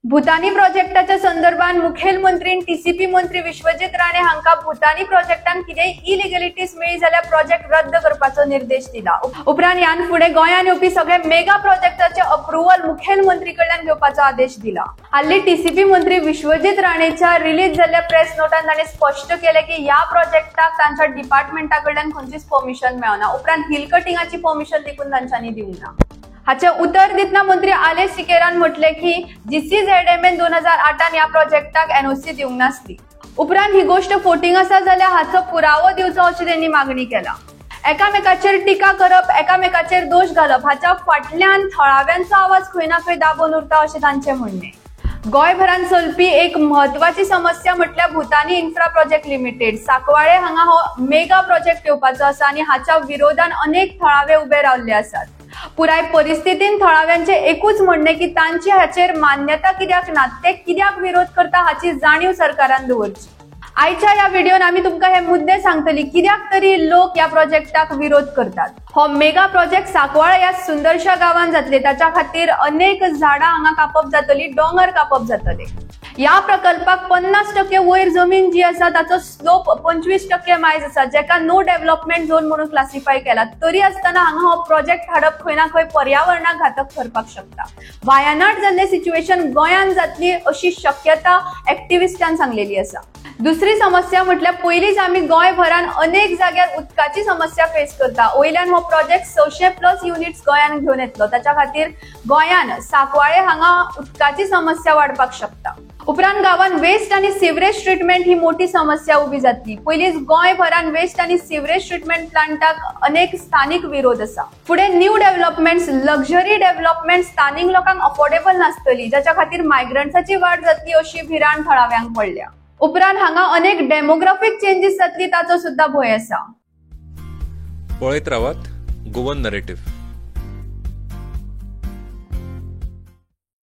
भूतानी प्रोजेक्टाच्या संदर्भात मुखेलमंत्री टीसीपी मंत्री विश्वजीत राणे हांका भूतानी प्रोजेक्टान कितेंय इलिगलिटीज मेळ्ळी जाल्यार प्रोजेक्ट रद्द करपाचो निर्देश दिला। उपरांत ह्यान फुडें गोंयांत येवपी सगळे मेगा प्रोजेक्टाचे अप्रुव्हल मुखेलमंत्री कडल्यान घेवपाचो आदेश दिला। हाल्ली टीसीपी मंत्री विश्वजीत राणेच्या रिलीज जाल्ल्या प्रेस नोटान ताणें स्पष्ट केले की ह्या प्रोजेक्टाक तांच्या डिपार्टमेंटा कडल्यान खंयचीच परमिशन मेळना। उपरांत हिल कटिंगाची परमिशन देखून तांच्यांनी दिवंक ना। हाचे उत्तर दितना मंत्री आलेश सिकेरान म्हटले की जीसीझेडएमएन 2008 या प्रोजेक्टाक एनओसी दिवंक नासली। उपरांत ही गोष्ट फोटींग आसा जाल्यार हाचो पुरावो दिवचो अशी त्यांनी मागणी केला। एकामेकाचेर टिका करप, एकामेकाचेर दोष घालप हाच्या फाटल्यान थळाव्यांचो आवाज खंय ना खंय दाबून उरता अशें तांचें म्हणणें। गोंयभरांत चलपी एक म्हत्वाची समस्या म्हटल्यार भूतानी इन्फ्रा प्रोजेक्ट लिमिटेड। सांकवाळे हांगा हो मेगा प्रोजेक्ट येवपाचो आसा आनी हाच्या विरोधान अनेक थळावे उबे रावल्ले आसात। पुराय परिस्थितीन थळाव्यांचे एकूच म्हणणे की तांची हाचेर मान्यता कित्याक ना, ते कित्याक विरोध करता हाची जाणीव सरकारान दवरची। आयच्या या व्हिडिओन आम्ही तुमकां हे मुद्दे सांगतली कित्याक तरी लोक या प्रोजेक्टाक विरोध करतात। हो मेगा प्रोजेक्ट सांकवाळे या सुंदरशा गावांत जातले, त्याच्या खातीर अनेक झाडां हांगा कापप जातली, डोंगर कापप जातले। या प्रकल्पाक 50% वयर जमीन जी आसा ताचो स्लोप 25% मायज आसा, जेका नो डेव्हलपमेंट झोन म्हणून क्लासिफाय केला। तरी आसतना हांगा हो प्रोजेक्ट हाडप खंय ना खंय पर्यावरणाक घातक ठरपाक शकता। वायनाड जाल्ले सिच्युएशन गोंयांत जातली अशी शक्यता एक्टिविस्टांन सांगलेली आसा। दुसरी समस्या म्हटल्यार पयलींच आमी गोंयभरान अनेक जाग्यार उदकाची समस्या फेस करता। वयल्यान हो प्रोजेक्ट 600+ युनिट्स गोंयांत घेवन येतलो, त्याच्या खातीर गोंयान सांकवाळे हांगा उदकाची समस्या वाडपाक शकता। उपरांत गावान वेस्ट आणि सिवरेज ट्रीटमेंट ही मोठी समस्या उभी जातली। पयलींच गोंयभरान वेस्ट आणि सिवरेज ट्रीटमेंट प्लांटाक अनेक स्थानिक विरोध आसा। फुडें न्यू डेव्हलपमेंट्स, लक्झरी डेव्हलपमेंट स्थानिक लोकांक अफोर्डेबल नासतली, जाच्या खातीर मायग्रंट्साची वाड जातली अशी भिरांत थळाव्यांक पडल्या। उपरांत हांगा अनेक डेमोग्राफिक चेंजीस जातली ताचो सुद्धा भंय आसा। पळयत रावात गोवन नरेटिव्ह।